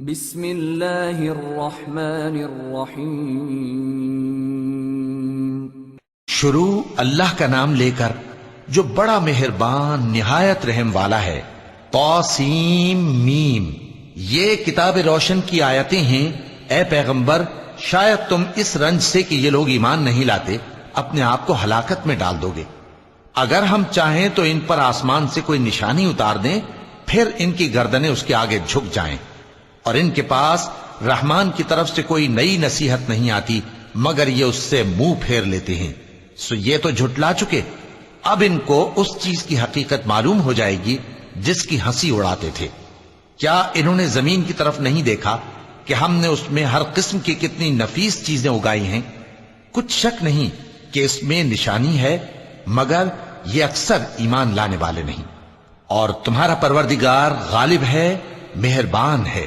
بسم اللہ الرحمن الرحیم۔ شروع اللہ کا نام لے کر جو بڑا مہربان نہایت رحم والا ہے۔ طاسیم میم، یہ کتاب روشن کی آیتیں ہیں۔ اے پیغمبر، شاید تم اس رنج سے کہ یہ لوگ ایمان نہیں لاتے اپنے آپ کو ہلاکت میں ڈال دو گے۔ اگر ہم چاہیں تو ان پر آسمان سے کوئی نشانی اتار دیں، پھر ان کی گردنیں اس کے آگے جھک جائیں، اور ان کے پاس رحمان کی طرف سے کوئی نئی نصیحت نہیں آتی مگر یہ اس سے منہ پھیر لیتے ہیں۔ سو یہ تو جھٹلا چکے، اب ان کو اس چیز کی حقیقت معلوم ہو جائے گی جس کی ہنسی اڑاتے تھے۔ کیا انہوں نے زمین کی طرف نہیں دیکھا کہ ہم نے اس میں ہر قسم کی کتنی نفیس چیزیں اگائی ہیں؟ کچھ شک نہیں کہ اس میں نشانی ہے، مگر یہ اکثر ایمان لانے والے نہیں۔ اور تمہارا پروردگار غالب ہے، مہربان ہے۔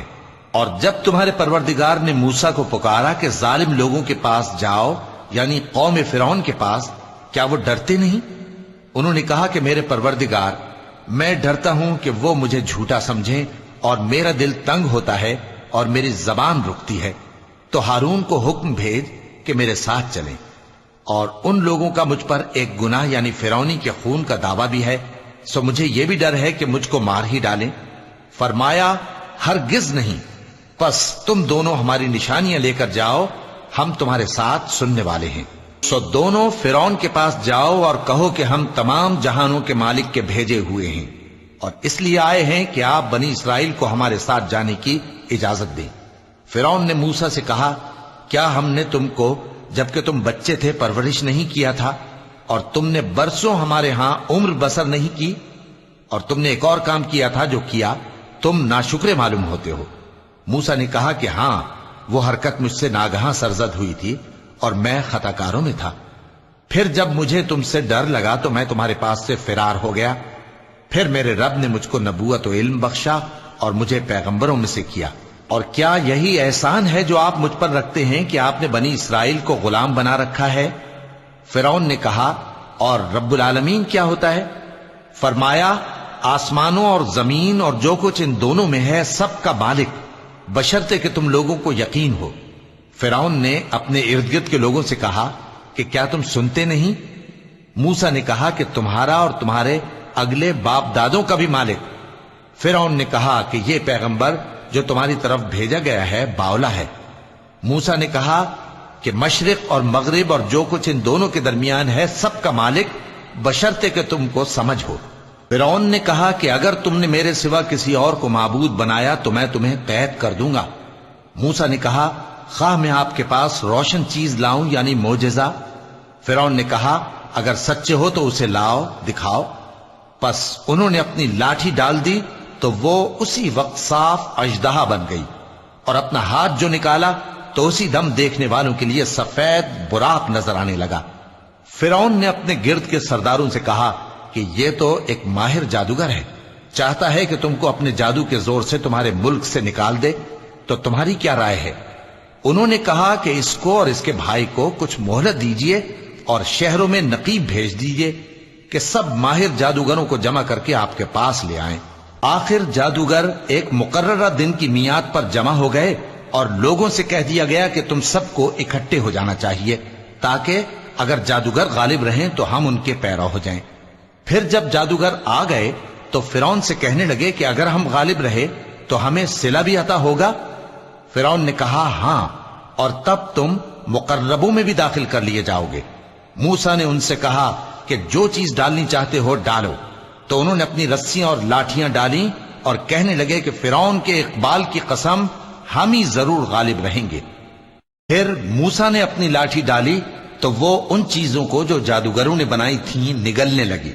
اور جب تمہارے پروردگار نے موسیٰ کو پکارا کہ ظالم لوگوں کے پاس جاؤ، یعنی قوم فرعون کے پاس، کیا وہ ڈرتے نہیں؟ انہوں نے کہا کہ میرے پروردگار، میں ڈرتا ہوں کہ وہ مجھے جھوٹا سمجھیں، اور میرا دل تنگ ہوتا ہے اور میری زبان رکتی ہے، تو ہارون کو حکم بھیج کہ میرے ساتھ چلیں۔ اور ان لوگوں کا مجھ پر ایک گناہ یعنی فرعونی کے خون کا دعویٰ بھی ہے، سو مجھے یہ بھی ڈر ہے کہ مجھ کو مار ہی ڈالیں۔ فرمایا ہرگز نہیں، پس تم دونوں ہماری نشانیاں لے کر جاؤ، ہم تمہارے ساتھ سننے والے ہیں۔ سو دونوں فرعون کے پاس جاؤ اور کہو کہ ہم تمام جہانوں کے مالک کے بھیجے ہوئے ہیں، اور اس لیے آئے ہیں کہ آپ بنی اسرائیل کو ہمارے ساتھ جانے کی اجازت دیں۔ فرعون نے موسیٰ سے کہا، کیا ہم نے تم کو جبکہ تم بچے تھے پرورش نہیں کیا تھا، اور تم نے برسوں ہمارے ہاں عمر بسر نہیں کی؟ اور تم نے ایک اور کام کیا تھا جو کیا، تم ناشکرے معلوم ہوتے ہو۔ موسیٰ نے کہا کہ ہاں، وہ حرکت مجھ سے ناگہاں سرزد ہوئی تھی اور میں خطا کاروں میں تھا۔ پھر جب مجھے تم سے ڈر لگا تو میں تمہارے پاس سے فرار ہو گیا۔ پھر میرے رب نے مجھ کو نبوت و علم بخشا اور مجھے پیغمبروں میں سے کیا۔ اور کیا یہی احسان ہے جو آپ مجھ پر رکھتے ہیں کہ آپ نے بنی اسرائیل کو غلام بنا رکھا ہے؟ فرعون نے کہا، اور رب العالمین کیا ہوتا ہے؟ فرمایا، آسمانوں اور زمین اور جو کچھ ان دونوں میں ہے سب کا مالک، بشرطے کہ تم لوگوں کو یقین ہو۔ فرعون نے اپنے ارد گرد کے لوگوں سے کہا کہ کیا تم سنتے نہیں؟ موسیٰ نے کہا کہ تمہارا اور تمہارے اگلے باپ دادوں کا بھی مالک۔ فرعون نے کہا کہ یہ پیغمبر جو تمہاری طرف بھیجا گیا ہے باولا ہے۔ موسیٰ نے کہا کہ مشرق اور مغرب اور جو کچھ ان دونوں کے درمیان ہے سب کا مالک، بشرطے کہ تم کو سمجھ ہو۔ فرعون نے کہا کہ اگر تم نے میرے سوا کسی اور کو معبود بنایا تو میں تمہیں قید کر دوں گا۔ موسیٰ نے کہا، خواہ میں آپ کے پاس روشن چیز لاؤں یعنی معجزہ؟ فرعون نے کہا، اگر سچے ہو تو اسے لاؤ، دکھاؤ۔ پس انہوں نے اپنی لاٹھی ڈال دی تو وہ اسی وقت صاف اژدہا بن گئی، اور اپنا ہاتھ جو نکالا تو اسی دم دیکھنے والوں کے لیے سفید براق نظر آنے لگا۔ فرعون نے اپنے گرد کے سرداروں سے کہا کہ یہ تو ایک ماہر جادوگر ہے، چاہتا ہے کہ تم کو اپنے جادو کے زور سے تمہارے ملک سے نکال دے، تو تمہاری کیا رائے ہے؟ انہوں نے کہا کہ اس کو اور اس کے بھائی کو کچھ مہلت دیجئے اور شہروں میں نقیب بھیج دیجئے کہ سب ماہر جادوگروں کو جمع کر کے آپ کے پاس لے آئیں۔ آخر جادوگر ایک مقررہ دن کی میعاد پر جمع ہو گئے اور لوگوں سے کہہ دیا گیا کہ تم سب کو اکٹھے ہو جانا چاہیے، تاکہ اگر جادوگر غالب رہیں تو ہم ان کے پیرو ہو جائیں۔ پھر جب جادوگر آ گئے تو فرعون سے کہنے لگے کہ اگر ہم غالب رہے تو ہمیں صلہ بھی عطا ہوگا؟ فرعون نے کہا، ہاں، اور تب تم مقربوں میں بھی داخل کر لیے جاؤ گے۔ موسیٰ نے ان سے کہا کہ جو چیز ڈالنی چاہتے ہو ڈالو، تو انہوں نے اپنی رسیاں اور لاٹھیاں ڈالیں اور کہنے لگے کہ فرعون کے اقبال کی قسم، ہم ہی ضرور غالب رہیں گے۔ پھر موسیٰ نے اپنی لاٹھی ڈالی تو وہ ان چیزوں کو جو جادوگروں نے بنائی تھیں نگلنے لگی۔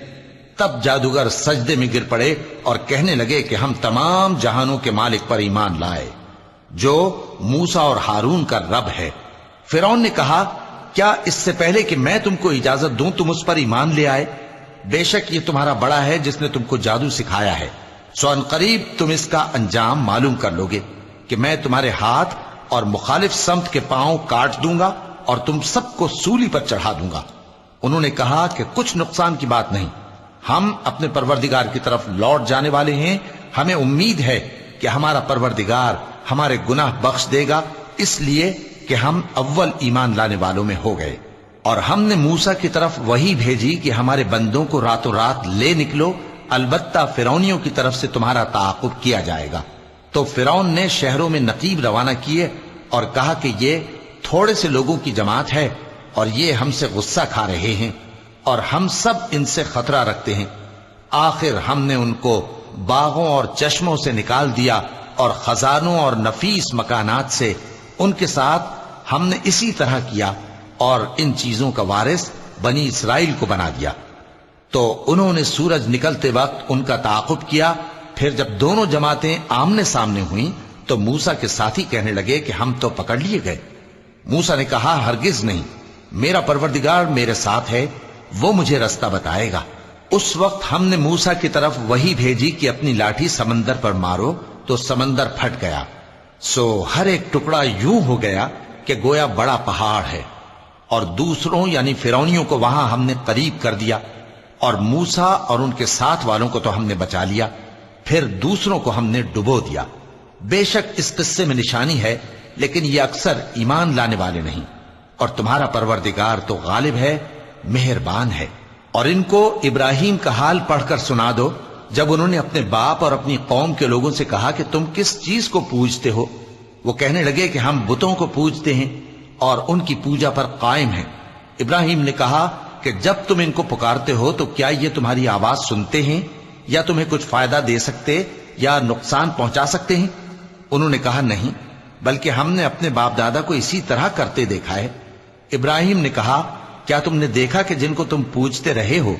تب جادوگر سجدے میں گر پڑے اور کہنے لگے کہ ہم تمام جہانوں کے مالک پر ایمان لائے، جو موسیٰ اور ہارون کا رب ہے۔ فرعون نے کہا، کیا اس سے پہلے کہ میں تم کو اجازت دوں تم اس پر ایمان لے آئے؟ بے شک یہ تمہارا بڑا ہے جس نے تم کو جادو سکھایا ہے، سو ان قریب تم اس کا انجام معلوم کر لوگے کہ میں تمہارے ہاتھ اور مخالف سمت کے پاؤں کاٹ دوں گا اور تم سب کو سولی پر چڑھا دوں گا۔ انہوں نے کہا کہ کچھ نقصان کی بات نہیں، ہم اپنے پروردگار کی طرف لوٹ جانے والے ہیں، ہمیں امید ہے کہ ہمارا پروردگار ہمارے گناہ بخش دے گا، اس لیے کہ ہم اول ایمان لانے والوں میں ہو گئے۔ اور ہم نے موسیٰ کی طرف وحی بھیجی کہ ہمارے بندوں کو راتوں رات لے نکلو، البتہ فرعونیوں کی طرف سے تمہارا تعاقب کیا جائے گا۔ تو فرعون نے شہروں میں نقیب روانہ کیے اور کہا کہ یہ تھوڑے سے لوگوں کی جماعت ہے اور یہ ہم سے غصہ کھا رہے ہیں اور ہم سب ان سے خطرہ رکھتے ہیں۔ آخر ہم نے ان کو باغوں اور چشموں سے نکال دیا اور خزانوں اور نفیس مکانات سے۔ ان کے ساتھ ہم نے اسی طرح کیا اور ان چیزوں کا وارث بنی اسرائیل کو بنا دیا۔ تو انہوں نے سورج نکلتے وقت ان کا تعاقب کیا۔ پھر جب دونوں جماعتیں آمنے سامنے ہوئیں تو موسیٰ کے ساتھی کہنے لگے کہ ہم تو پکڑ لیے گئے۔ موسیٰ نے کہا ہرگز نہیں، میرا پروردگار میرے ساتھ ہے، وہ مجھے رستہ بتائے گا۔ اس وقت ہم نے موسیٰ کی طرف وحی بھیجی کہ اپنی لاٹھی سمندر پر مارو، تو سمندر پھٹ گیا، سو ہر ایک ٹکڑا یوں ہو گیا کہ گویا بڑا پہاڑ ہے۔ اور دوسروں یعنی فرعونیوں کو وہاں ہم نے قریب کر دیا، اور موسیٰ اور ان کے ساتھ والوں کو تو ہم نے بچا لیا، پھر دوسروں کو ہم نے ڈبو دیا۔ بے شک اس قصے میں نشانی ہے، لیکن یہ اکثر ایمان لانے والے نہیں۔ اور تمہارا پروردگار تو غالب ہے، مہربان ہے۔ اور ان کو ابراہیم کا حال پڑھ کر سنا دو، جب انہوں نے اپنے باپ اور اپنی قوم کے لوگوں سے کہا کہ تم کس چیز کو پوجتے ہو؟ وہ کہنے لگے کہ ہم بتوں کو پوجتے ہیں اور ان کی پوجا پر قائم ہیں۔ ابراہیم نے کہا کہ جب تم ان کو پکارتے ہو تو کیا یہ تمہاری آواز سنتے ہیں یا تمہیں کچھ فائدہ دے سکتے یا نقصان پہنچا سکتے ہیں؟ انہوں نے کہا نہیں، بلکہ ہم نے اپنے باپ دادا کو اسی طرح کرتے دیکھا ہے۔ ابراہیم نے کہا کیا تم نے دیکھا کہ جن کو تم پوجتے رہے ہو،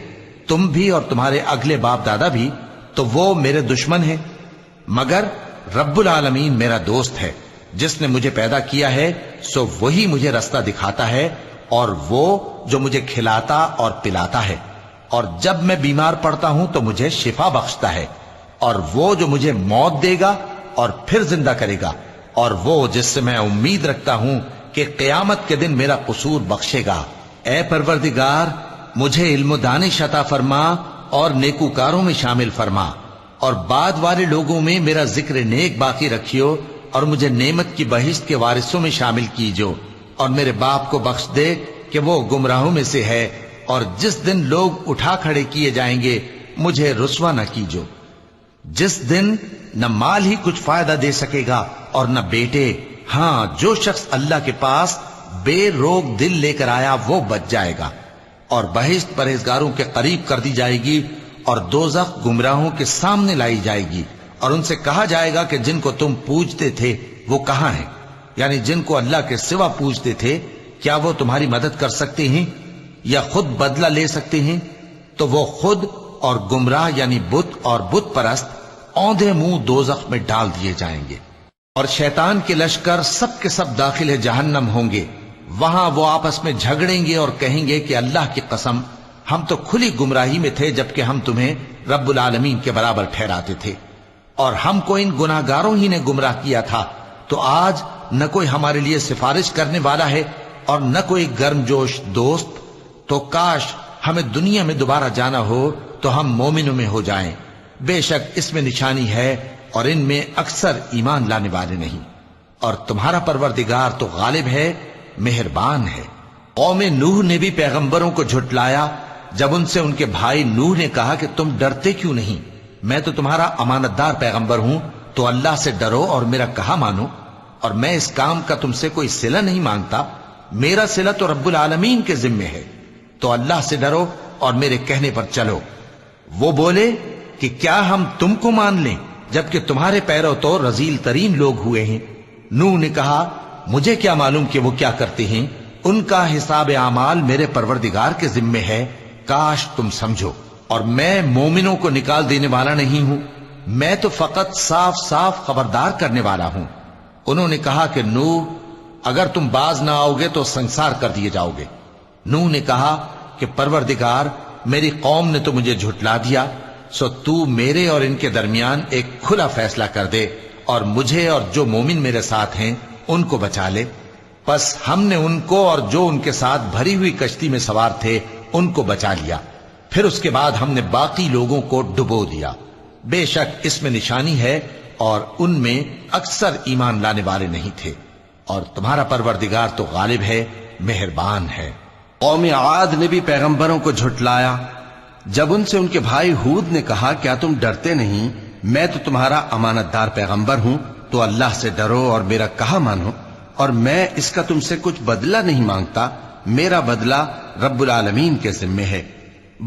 تم بھی اور تمہارے اگلے باپ دادا بھی، تو وہ میرے دشمن ہیں، مگر رب العالمین میرا دوست ہے۔ جس نے مجھے پیدا کیا ہے سو وہی مجھے رستہ دکھاتا ہے، اور وہ جو مجھے کھلاتا اور پلاتا ہے، اور جب میں بیمار پڑتا ہوں تو مجھے شفا بخشتا ہے، اور وہ جو مجھے موت دے گا اور پھر زندہ کرے گا، اور وہ جس سے میں امید رکھتا ہوں کہ قیامت کے دن میرا قصور بخشے گا۔ اے پروردگار، مجھے علم و دانش عطا فرما اور نیکوکاروں میں شامل فرما، اور بعد والے لوگوں میں میرا ذکر نیک باقی رکھیو، اور مجھے نعمت کی بہشت کے وارثوں میں شامل کیجو، اور میرے باپ کو بخش دے کہ وہ گمراہوں میں سے ہے، اور جس دن لوگ اٹھا کھڑے کیے جائیں گے مجھے رسوا نہ کیجو، جس دن نہ مال ہی کچھ فائدہ دے سکے گا اور نہ بیٹے۔ ہاں، جو شخص اللہ کے پاس بے روک دل لے کر آیا وہ بچ جائے گا، اور بہشت پرہیزگاروں کے قریب کر دی جائے گی، اور دوزخ گمراہوں کے سامنے لائی جائے گی، اور ان سے کہا جائے گا کہ جن کو تم پوجتے تھے وہ کہاں ہیں؟ یعنی جن کو اللہ کے سوا پوجتے تھے، کیا وہ تمہاری مدد کر سکتے ہیں یا خود بدلہ لے سکتے ہیں؟ تو وہ خود اور گمراہ یعنی بت اور بت پرست اوندھے منہ دوزخ میں ڈال دیے جائیں گے۔ اور شیطان کے لشکر سب کے سب داخل جہنم ہوں گے، وہاں وہ آپس میں جھگڑیں گے اور کہیں گے کہ اللہ کی قسم ہم تو کھلی گمراہی میں تھے جبکہ ہم تمہیں رب العالمین کے برابر ٹھہراتے تھے، اور ہم کو ان گناہگاروں ہی نے گمراہ کیا تھا، تو آج نہ کوئی ہمارے لیے سفارش کرنے والا ہے اور نہ کوئی گرم جوش دوست، تو کاش ہمیں دنیا میں دوبارہ جانا ہو تو ہم مومنوں میں ہو جائیں۔ بے شک اس میں نشانی ہے اور ان میں اکثر ایمان لانے والے نہیں، اور تمہارا پروردگار تو غالب ہے، مہربان ہے۔ قوم نوح نے بھی پیغمبروں کو جھٹلایا جب ان سے ان کے بھائی نوح نے کہا کہ تم ڈرتے کیوں نہیں؟ میں تو تمہارا امانت دار پیغمبر ہوں، تو اللہ سے ڈرو اور میرا کہا مانو، اور میں اس کام کا تم سے کوئی صلہ نہیں مانگتا، میرا صلہ تو رب العالمین کے ذمے ہے، تو اللہ سے ڈرو اور میرے کہنے پر چلو۔ وہ بولے کہ کیا ہم تم کو مان لیں جبکہ تمہارے پیرو تو رذیل ترین لوگ ہوئے ہیں؟ نوح نے کہا مجھے کیا معلوم کہ وہ کیا کرتے ہیں، ان کا حساب اعمال میرے پروردگار کے ذمے ہے، کاش تم سمجھو۔ اور میں مومنوں کو نکال دینے والا نہیں ہوں، میں تو فقط صاف صاف خبردار کرنے والا ہوں۔ انہوں نے کہا کہ نوح اگر تم باز نہ آؤ گے تو سنسار کر دیے جاؤ گے۔ نوح نے کہا کہ پروردگار، میری قوم نے تو مجھے جھٹلا دیا، سو تو میرے اور ان کے درمیان ایک کھلا فیصلہ کر دے، اور مجھے اور جو مومن میرے ساتھ ہیں ان کو بچا لے۔ پس ہم نے ان کو اور جو ان کے ساتھ بھری ہوئی کشتی میں سوار تھے ان کو بچا لیا، پھر اس کے بعد ہم نے باقی لوگوں کو ڈبو دیا۔ بے شک اس میں نشانی ہے اور ان میں اکثر ایمان لانے والے نہیں تھے، اور تمہارا پروردگار تو غالب ہے، مہربان ہے۔ قوم عاد نے بھی پیغمبروں کو جھٹلایا جب ان سے ان کے بھائی ہود نے کہا کیا تم ڈرتے نہیں، میں تو تمہارا امانت دار پیغمبر ہوں، تو اللہ سے ڈرو اور میرا کہا مانو، اور میں اس کا تم سے کچھ بدلہ نہیں مانگتا، میرا بدلہ رب العالمین کے ذمے ہے۔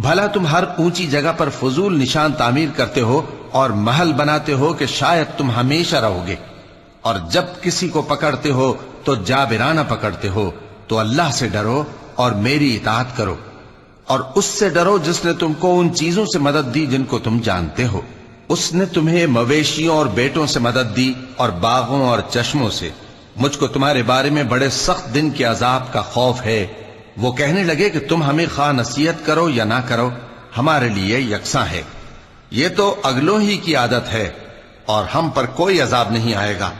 بھلا تم ہر اونچی جگہ پر فضول نشان تعمیر کرتے ہو اور محل بناتے ہو کہ شاید تم ہمیشہ رہو گے، اور جب کسی کو پکڑتے ہو تو جابرانہ پکڑتے ہو، تو اللہ سے ڈرو اور میری اطاعت کرو، اور اس سے ڈرو جس نے تم کو ان چیزوں سے مدد دی جن کو تم جانتے ہو۔ اس نے تمہیں مویشیوں اور بیٹوں سے مدد دی اور باغوں اور چشموں سے۔ مجھ کو تمہارے بارے میں بڑے سخت دن کے عذاب کا خوف ہے۔ وہ کہنے لگے کہ تم ہمیں خواہ نصیحت کرو یا نہ کرو، ہمارے لیے یکساں ہے، یہ تو اگلوں ہی کی عادت ہے، اور ہم پر کوئی عذاب نہیں آئے گا۔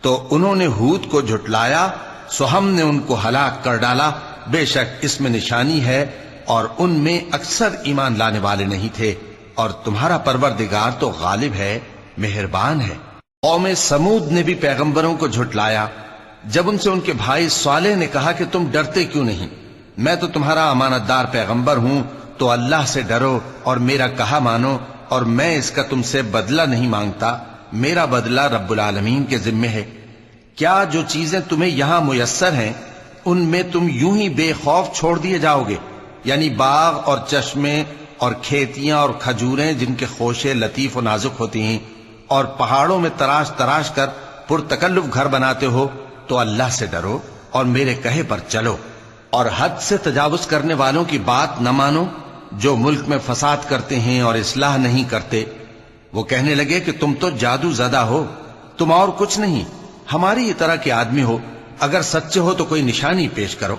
تو انہوں نے ہود کو جھٹلایا، سو ہم نے ان کو ہلاک کر ڈالا، بے شک اس میں نشانی ہے، اور ان میں اکثر ایمان لانے والے نہیں تھے، اور تمہارا پروردگار تو غالب ہے، مہربان ہے۔ قوم سمود نے بھی پیغمبروں کو جھٹلایا جب ان سے ان کے بھائی صالح نے کہا کہ تم ڈرتے کیوں نہیں، میں تو تمہارا امانت دار پیغمبر ہوں، تو اللہ سے ڈرو اور میرا کہا مانو، اور میں اس کا تم سے بدلہ نہیں مانگتا، میرا بدلہ رب العالمین کے ذمے ہے۔ کیا جو چیزیں تمہیں یہاں میسر ہیں ان میں تم یوں ہی بے خوف چھوڑ دیے جاؤ گے؟ یعنی باغ اور چشمے اور کھیتیاں اور کھجوریں جن کے خوشے لطیف و نازک ہوتی ہیں، اور پہاڑوں میں تراش تراش کر پرتکلف گھر بناتے ہو، تو اللہ سے ڈرو اور میرے کہے پر چلو، اور حد سے تجاوز کرنے والوں کی بات نہ مانو جو ملک میں فساد کرتے ہیں اور اصلاح نہیں کرتے۔ وہ کہنے لگے کہ تم تو جادو زدہ ہو، تم اور کچھ نہیں، ہماری طرح کے آدمی ہو، اگر سچے ہو تو کوئی نشانی پیش کرو۔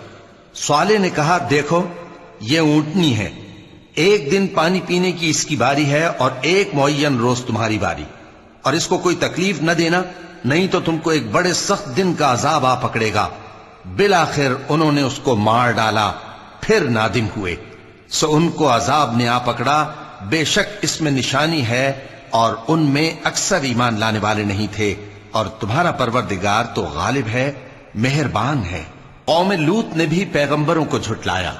صالح نے کہا دیکھو یہ اونٹنی ہے، ایک دن پانی پینے کی اس کی باری ہے اور ایک معین روز تمہاری باری، اور اس کو کوئی تکلیف نہ دینا، نہیں تو تم کو ایک بڑے سخت دن کا عذاب آ پکڑے گا۔ بالآخر انہوں نے اس کو مار ڈالا، پھر نادم ہوئے، سو ان کو عذاب نے آ پکڑا، بے شک اس میں نشانی ہے، اور ان میں اکثر ایمان لانے والے نہیں تھے، اور تمہارا پروردگار تو غالب ہے، مہربان ہے۔ قوم لوط نے بھی پیغمبروں کو جھٹلایا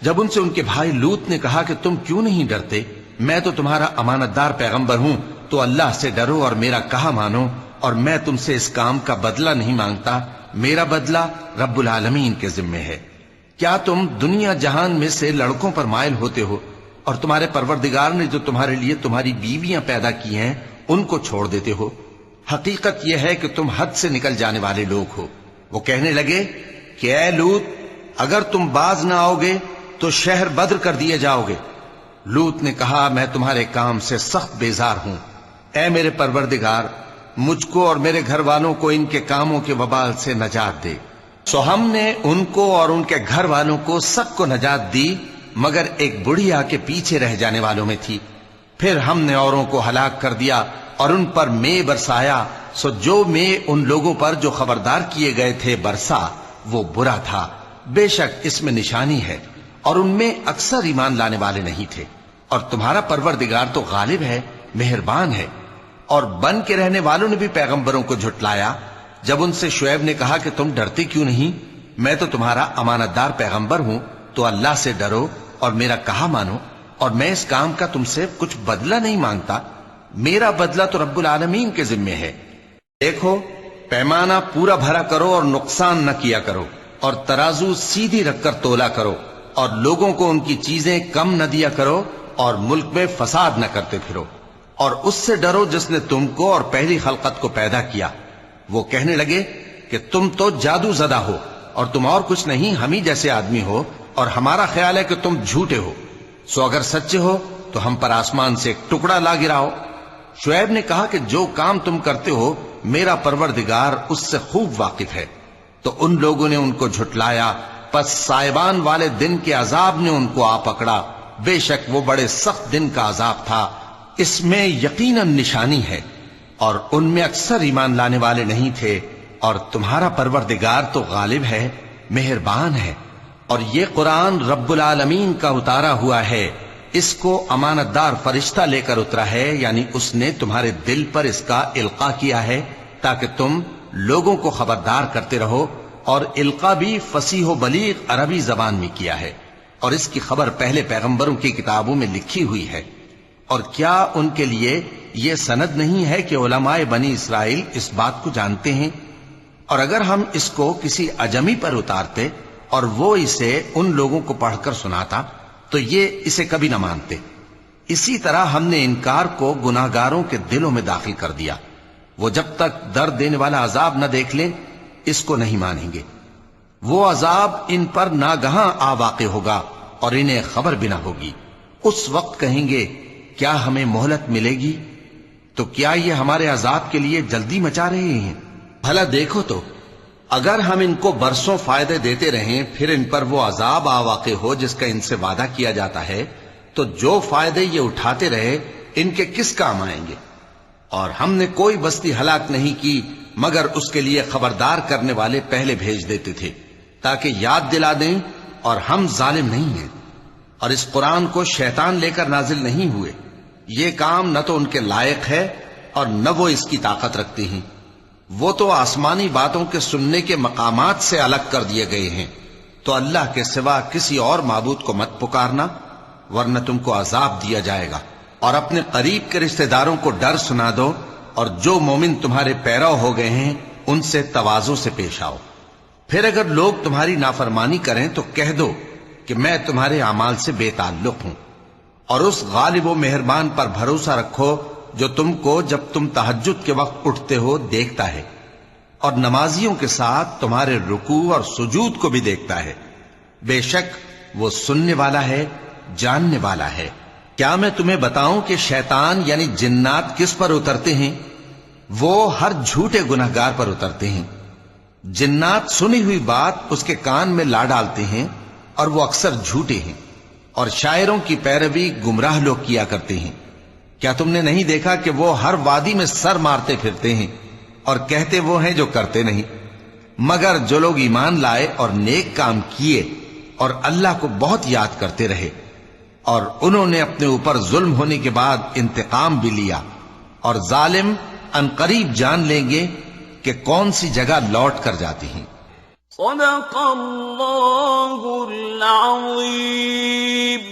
جب ان سے ان کے بھائی لوط نے کہا کہ تم کیوں نہیں ڈرتے، میں تو تمہارا امانت دار پیغمبر ہوں، تو اللہ سے ڈرو اور میرا کہا مانو، اور میں تم سے اس کام کا بدلہ نہیں مانگتا، میرا بدلہ رب العالمین کے ذمے ہے۔ کیا تم دنیا جہان میں سے لڑکوں پر مائل ہوتے ہو، اور تمہارے پروردگار نے جو تمہارے لیے تمہاری بیویاں پیدا کی ہیں ان کو چھوڑ دیتے ہو؟ حقیقت یہ ہے کہ تم حد سے نکل جانے والے لوگ ہو۔ وہ کہنے لگے کہ اے لوط، اگر تم باز نہ آؤ گے تو شہر بدر کر دیے جاؤ گے۔ لوط نے کہا میں تمہارے کام سے سخت بیزار ہوں، اے میرے پروردگار مجھ کو اور میرے گھر والوں کو ان کے کاموں کے وبال سے نجات دے۔ سو ہم نے ان کو اور ان کے گھر والوں کو سب کو نجات دی، مگر ایک بڑھیا کے پیچھے رہ جانے والوں میں تھی۔ پھر ہم نے اوروں کو ہلاک کر دیا اور ان پر مے برسایا، سو جو مے ان لوگوں پر جو خبردار کیے گئے تھے برسا وہ برا تھا، بے شک اس میں نشانی ہے، اور ان میں اکثر ایمان لانے والے نہیں تھے، اور تمہارا پروردگار تو غالب ہے، مہربان ہے۔ اور بن کے رہنے والوں نے بھی پیغمبروں کو جھٹلایا جب ان سے شعیب نے کہا کہ تم ڈرتے کیوں نہیں، میں تو تمہارا امانت دار پیغمبر ہوں، تو اللہ سے ڈرو اور میرا کہا مانو، اور میں اس کام کا تم سے کچھ بدلہ نہیں مانگتا، میرا بدلہ تو رب العالمین کے ذمے ہے۔ دیکھو پیمانہ پورا بھرا کرو اور نقصان نہ کیا کرو، اور ترازو سیدھی رکھ کر تولا کرو، اور لوگوں کو ان کی چیزیں کم نہ دیا کرو، اور ملک میں فساد نہ کرتے پھرو، اور اس سے ڈرو جس نے تم کو اور پہلی خلقت کو پیدا کیا۔ وہ کہنے لگے کہ تم تو جادو زدہ ہو، اور تم اور کچھ نہیں، ہم ہی جیسے آدمی ہو، اور ہمارا خیال ہے کہ تم جھوٹے ہو، سو اگر سچے ہو تو ہم پر آسمان سے ایک ٹکڑا لا گراؤ۔ شعیب نے کہا کہ جو کام تم کرتے ہو میرا پروردگار اس سے خوب واقف ہے۔ تو ان لوگوں نے ان کو جھٹلایا، پس سائبان والے دن کے عذاب نے ان کو آ پکڑا، بے شک وہ بڑے سخت دن کا عذاب تھا، اس میں یقیناً نشانی ہے، اور ان میں اکثر ایمان لانے والے نہیں تھے، اور تمہارا پروردگار تو غالب ہے، مہربان ہے۔ اور یہ قرآن رب العالمین کا اتارا ہوا ہے، اس کو امانت دار فرشتہ لے کر اترا ہے، یعنی اس نے تمہارے دل پر اس کا القاء کیا ہے تاکہ تم لوگوں کو خبردار کرتے رہو، اور القاء بھی فصیح و بلیغ عربی زبان میں کیا ہے، اور اس کی خبر پہلے پیغمبروں کی کتابوں میں لکھی ہوئی ہے۔ اور کیا ان کے لیے یہ سند نہیں ہے کہ علماء بنی اسرائیل اس بات کو جانتے ہیں؟ اور اگر ہم اس کو کسی اجمی پر اتارتے اور وہ اسے ان لوگوں کو پڑھ کر سناتا تو یہ اسے کبھی نہ مانتے۔ اسی طرح ہم نے انکار کو گناہگاروں کے دلوں میں داخل کر دیا، وہ جب تک درد دینے والا عذاب نہ دیکھ لیں اس کو نہیں مانیں گے۔ وہ عذاب ان پر ناگہاں آ واقع ہوگا اور انہیں خبر بھی نہ ہوگی۔ اس وقت کہیں گے کیا ہمیں مہلت ملے گی؟ تو کیا یہ ہمارے عذاب کے لیے جلدی مچا رہے ہیں؟ بھلا دیکھو تو اگر ہم ان کو برسوں فائدے دیتے رہیں پھر ان پر وہ عذاب آ واقع ہو جس کا ان سے وعدہ کیا جاتا ہے، تو جو فائدے یہ اٹھاتے رہے ان کے کس کام آئیں گے؟ اور ہم نے کوئی بستی ہلاک نہیں کی مگر اس کے لیے خبردار کرنے والے پہلے بھیج دیتے تھے تاکہ یاد دلا دیں، اور ہم ظالم نہیں ہیں۔ اور اس قرآن کو شیطان لے کر نازل نہیں ہوئے، یہ کام نہ تو ان کے لائق ہے اور نہ وہ اس کی طاقت رکھتے ہیں۔ وہ تو آسمانی باتوں کے سننے کے مقامات سے الگ کر دیے گئے ہیں۔ تو اللہ کے سوا کسی اور معبود کو مت پکارنا ورنہ تم کو عذاب دیا جائے گا، اور اپنے قریب کے رشتہ داروں کو ڈر سنا دو، اور جو مومن تمہارے پیرو ہو گئے ہیں ان سے تواضع سے پیش آؤ۔ پھر اگر لوگ تمہاری نافرمانی کریں تو کہہ دو کہ میں تمہارے اعمال سے بے تعلق ہوں، اور اس غالب و مہربان پر بھروسہ رکھو جو تم کو جب تم تہجد کے وقت اٹھتے ہو دیکھتا ہے، اور نمازیوں کے ساتھ تمہارے رکوع اور سجود کو بھی دیکھتا ہے۔ بے شک وہ سننے والا ہے، جاننے والا ہے۔ کیا میں تمہیں بتاؤں کہ شیطان یعنی جنات کس پر اترتے ہیں؟ وہ ہر جھوٹے گنہگار پر اترتے ہیں۔ جنات سنی ہوئی بات اس کے کان میں لا ڈالتے ہیں اور وہ اکثر جھوٹے ہیں، اور شاعروں کی پیروی گمراہ لوگ کیا کرتے ہیں۔ کیا تم نے نہیں دیکھا کہ وہ ہر وادی میں سر مارتے پھرتے ہیں اور کہتے وہ ہیں جو کرتے نہیں؟ مگر جو لوگ ایمان لائے اور نیک کام کیے اور اللہ کو بہت یاد کرتے رہے، اور انہوں نے اپنے اوپر ظلم ہونے کے بعد انتقام بھی لیا، اور ظالم عنقریب جان لیں گے کہ کون سی جگہ لوٹ کر جاتی ہیں۔ صدق اللہ العظیم۔